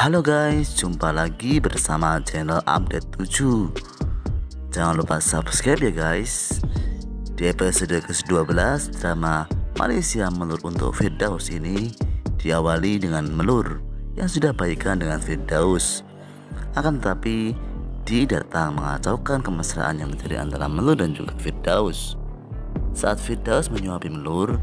Halo guys, jumpa lagi bersama channel Update 7. Jangan lupa subscribe ya guys. Di episode ke-12 drama Malaysia Melur untuk Firdaus ini diawali dengan Melur yang sudah baikan dengan Firdaus. Akan tetapi Di datang mengacaukan kemesraan yang terjadi antara Melur dan juga Firdaus. Saat Firdaus menyuapi Melur,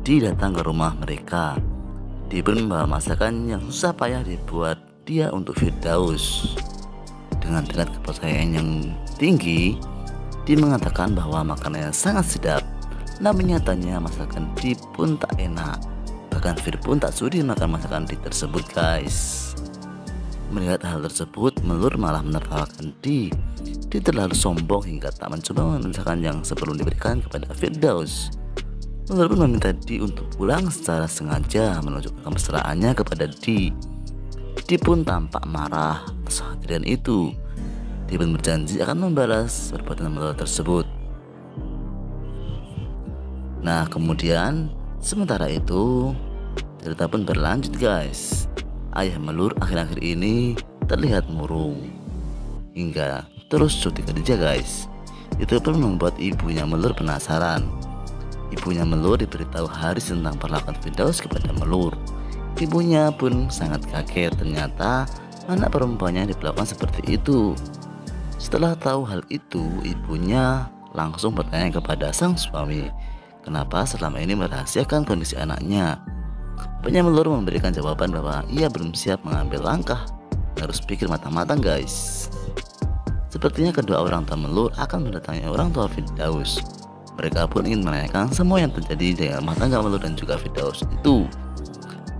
Di datang ke rumah mereka. Di pun membawa masakan yang susah payah dibuat dia untuk Firdaus. Dengan tingkat kepercayaan yang tinggi, Di mengatakan bahwa makanannya sangat sedap. Namun nyatanya masakan Di pun tak enak. Bahkan Fir pun tak sudi makan masakan Di tersebut guys. Melihat hal tersebut, Melur malah menertawakan Di terlalu sombong hingga tak mencoba masakan yang sebelum diberikan kepada Firdaus. Melur pun meminta Di untuk pulang secara sengaja menunjukkan kemesraannya kepada Di pun tampak marah atas kejadian itu. Di pun berjanji akan membalas perbuatan Melur tersebut. Nah kemudian sementara itu cerita pun berlanjut guys. Ayah Melur akhir-akhir ini terlihat murung hingga terus cuti kerja guys. Itu pun membuat ibunya Melur penasaran. Ibunya Melur diberitahu Haris tentang perlakuan Firdaus kepada Melur. Ibunya pun sangat kaget, ternyata anak perempuannya diperlakukan seperti itu. Setelah tahu hal itu, ibunya langsung bertanya kepada sang suami, kenapa selama ini merahasiakan kondisi anaknya. Bapaknya Melur memberikan jawaban bahwa ia belum siap mengambil langkah, harus pikir matang-matang guys. Sepertinya kedua orang tua Melur akan mendatangi orang tua Firdaus. Mereka pun ingin menanyakan semua yang terjadi di rumah tangga Melur dan juga Firdaus itu.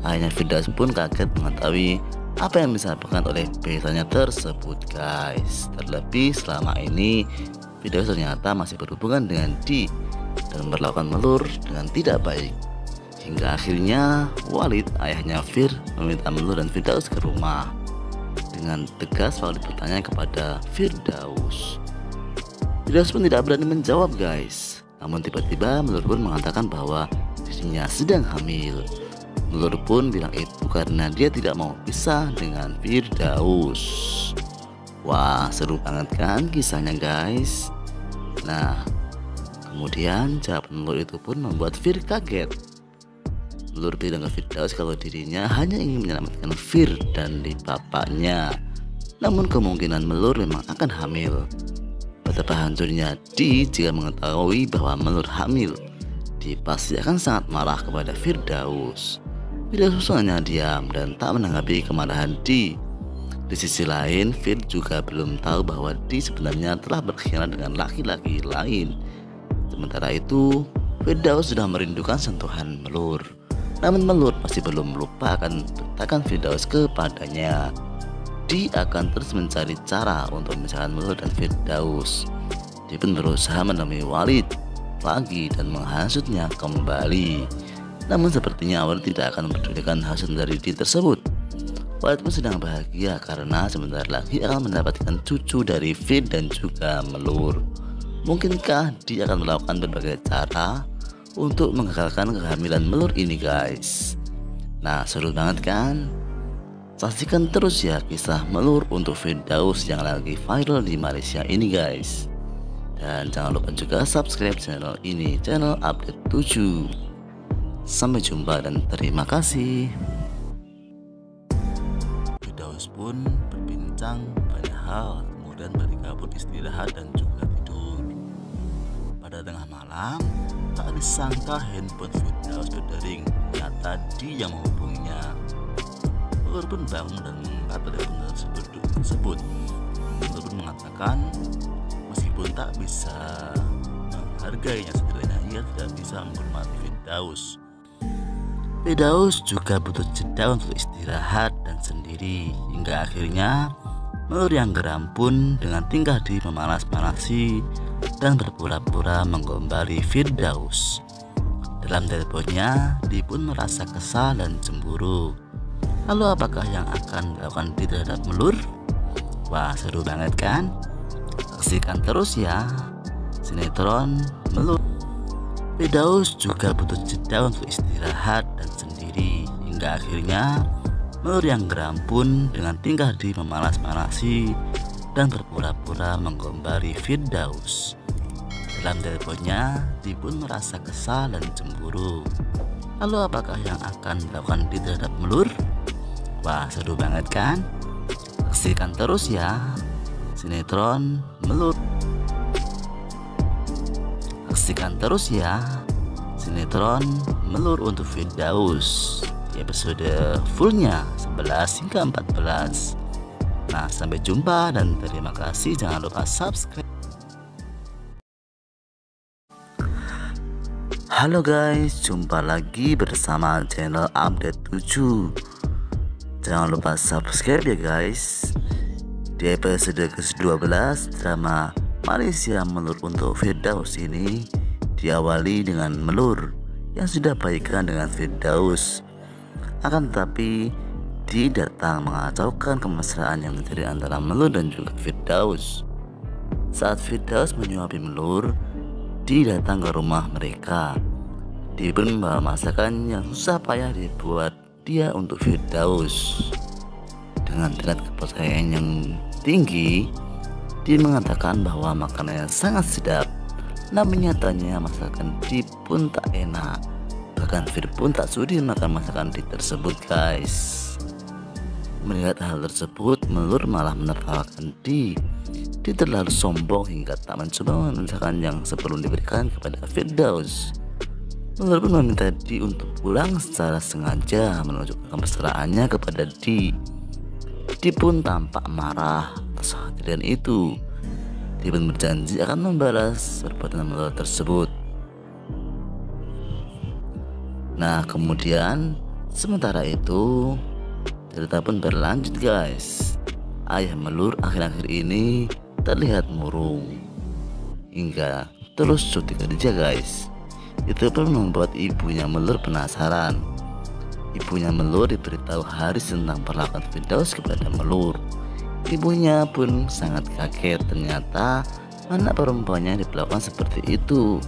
Ayahnya Firdaus pun kaget mengetahui apa yang disampaikan oleh besannya tersebut guys. Terlebih selama ini Firdaus ternyata masih berhubungan dengan Di dan memperlakukan Melur dengan tidak baik. Hingga akhirnya Walid, ayahnya Fir, meminta Melur dan Firdaus ke rumah. Dengan tegas Walid bertanya kepada Firdaus. Firdaus pun tidak berani menjawab guys. Namun tiba-tiba Melur pun mengatakan bahwa dirinya sedang hamil. Melur pun bilang itu karena dia tidak mau pisah dengan Firdaus. Wah seru banget kan kisahnya guys. Nah kemudian jawaban Melur itu pun membuat Fir kaget. Melur bilang ke Firdaus kalau dirinya hanya ingin menyelamatkan Fir dan bapaknya. Namun kemungkinan Melur memang akan hamil. Betapa hancurnya Di jika mengetahui bahwa Melur hamil. Di pasti akan sangat marah kepada Firdaus. Firdaus hanya diam dan tak menanggapi kemarahan Di. Di sisi lain, Fir juga belum tahu bahwa Di sebenarnya telah berkhianat dengan laki-laki lain. Sementara itu, Firdaus sudah merindukan sentuhan Melur. Namun Melur masih belum melupakan bentakan Firdaus kepadanya. Di akan terus mencari cara untuk memisahkan Melur dan Firdaus. Dia pun berusaha menemui Walid lagi dan menghasutnya kembali. Namun sepertinya Walid tidak akan mempedulikan hasut dari Di tersebut. Walid pun sedang bahagia karena sebentar lagi akan mendapatkan cucu dari Fir dan juga Melur. Mungkinkah Di akan melakukan berbagai cara untuk menggagalkan kehamilan Melur ini guys. Nah seru banget kan. Saksikan terus ya kisah Melur untuk Firdaus yang lagi viral di Malaysia ini guys. Dan jangan lupa juga subscribe channel ini, channel Update 7. Sampai jumpa dan terima kasih. Firdaus pun berbincang banyak hal, kemudian mereka pun istirahat dan juga tidur. Pada tengah malam, tak disangka handphone Firdaus berdering. Ternyata Di yang menghubunginya. Melur pun bangun dan mengangkat telepon tersebut. Melur pun mengatakan meskipun tak bisa menghargainya, setidaknya ia tidak bisa menghormati Firdaus. Firdaus juga butuh jeda untuk istirahat dan sendiri. Hingga akhirnya Melur yang geram pun dengan tingkah Di memanas-manasi dan berpura-pura menggombali Firdaus. Dalam teleponnya, Di pun merasa kesal dan cemburu. Lalu apakah yang akan dilakukan Di terhadap Melur? Wah seru banget kan? Saksikan terus ya sinetron Melur. Firdaus juga butuh jeda untuk istirahat dan sendiri. Hingga akhirnya Melur yang geram pun dengan tingkah Di memanas-manasi dan berpura-pura menggombari Firdaus. Dalam teleponnya, Di pun merasa kesal dan cemburu. Lalu apakah yang akan dilakukan Di terhadap Melur? Wah, seru banget kan? Saksikan terus ya sinetron Melur. Saksikan terus ya sinetron Melur untuk Firdaus di episode fullnya 11 hingga 14. Nah, sampai jumpa dan terima kasih. Jangan lupa subscribe. Halo guys, jumpa lagi bersama channel Update 7. Jangan lupa subscribe ya guys. Di episode ke-12 drama Malaysia Melur untuk Firdaus ini diawali dengan Melur yang sudah baikan dengan Firdaus. Akan tetapi Di datang mengacaukan kemesraan yang terjadi antara Melur dan juga Firdaus. Saat Firdaus menyuapi Melur, Di datang ke rumah mereka. Di pun membawa masakan yang susah payah dibuat dia untuk Firdaus. Dengan tingkat kepercayaan yang tinggi, Di mengatakan bahwa makanannya sangat sedap. Namun nyatanya masakan Di pun tak enak. Bahkan Fir pun tak sudi makan masakan Di tersebut guys. Melihat hal tersebut, Melur malah menertawakan Di. Di terlalu sombong hingga tak mencoba masakan yang sebelum diberikan kepada Firdaus. Melur pun meminta Di untuk pulang secara sengaja menunjukkan kemesraannya kepada Di. Di pun tampak marah atas kejadian itu. Di pun berjanji akan membalas perbuatan Melur tersebut. Nah, kemudian sementara itu cerita pun berlanjut guys. Ayah Melur akhir-akhir ini terlihat murung hingga terus cuti kerja guys. Itu pun membuat ibunya Melur penasaran. Ibunya Melur diberitahu Haris tentang perlakuan Firdaus kepada Melur. Ibunya pun sangat kaget, ternyata anak perempuannya diperlakukan seperti itu.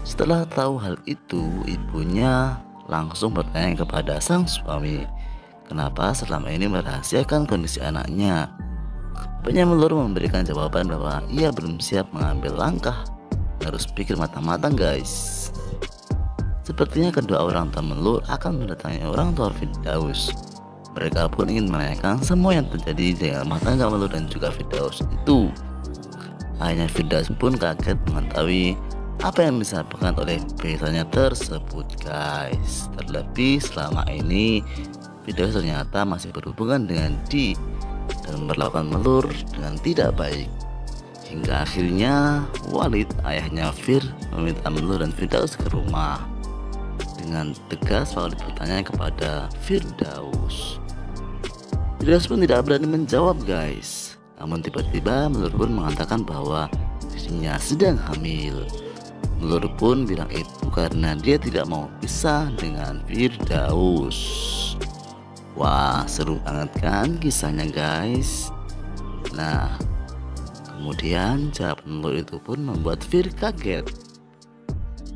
Setelah tahu hal itu, ibunya langsung bertanya kepada sang suami, kenapa selama ini merahasiakan kondisi anaknya. Bapaknya Melur memberikan jawaban bahwa ia belum siap mengambil langkah, harus pikir matang-matang guys. Sepertinya kedua orang tua Melur akan mendatangi orang tua Firdaus. Mereka pun ingin menanyakan semua yang terjadi di rumah tangga Melur dan juga Firdaus itu. Ayahnya Firdaus pun kaget mengetahui apa yang disampaikan oleh beritanya tersebut guys. Terlebih selama ini Firdaus ternyata masih berhubungan dengan Di dan memperlakukan Melur dengan tidak baik. Hingga akhirnya Walid, ayahnya Fir, meminta Melur dan Firdaus ke rumah. Dengan tegas Walid bertanya kepada Firdaus. Firdaus pun tidak berani menjawab guys. Namun tiba-tiba Melur pun mengatakan bahwa dirinya sedang hamil. Melur pun bilang itu karena dia tidak mau pisah dengan Firdaus. Wah, seru banget kan kisahnya guys. Nah, kemudian jawaban Melur itu pun membuat Fir kaget.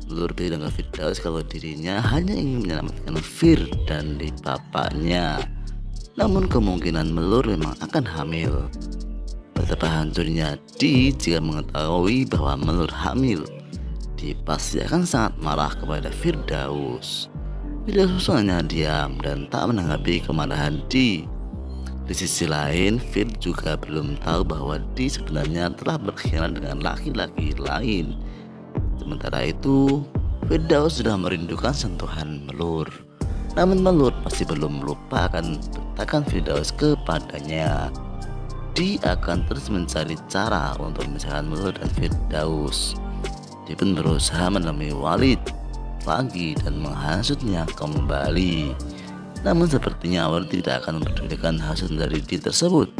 Melur bilang ke Firdaus kalau dirinya hanya ingin menyelamatkan Fir dan bapaknya. Namun kemungkinan Melur memang akan hamil. Betapa hancurnya Di jika mengetahui bahwa Melur hamil. Di pasti akan sangat marah kepada Firdaus. Firdaus hanya diam dan tak menanggapi kemarahan Di. Di sisi lain, Fir juga belum tahu bahwa Di sebenarnya telah berkhianat dengan laki-laki lain. Sementara itu, Firdaus sudah merindukan sentuhan Melur. Namun Melur masih belum melupakan bentakan Firdaus kepadanya. Di akan terus mencari cara untuk memisahkan Melur dan Firdaus. Dia pun berusaha menemui Walid lagi dan menghasutnya kembali. Namun sepertinya Walid tidak akan mempedulikan hasut dari Di tersebut.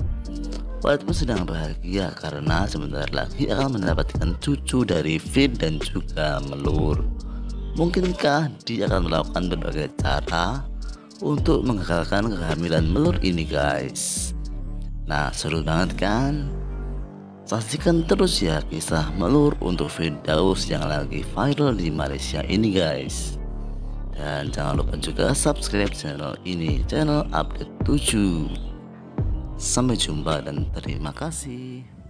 Walid pun sedang bahagia karena sebentar lagi akan mendapatkan cucu dari Fir dan juga Melur. Mungkinkah Di akan melakukan berbagai cara untuk menggagalkan kehamilan Melur ini guys? Nah, seru banget kan? Saksikan terus ya kisah Melur untuk Firdaus yang lagi viral di Malaysia ini guys. Dan jangan lupa juga subscribe channel ini, channel update 7. Sampai jumpa dan terima kasih.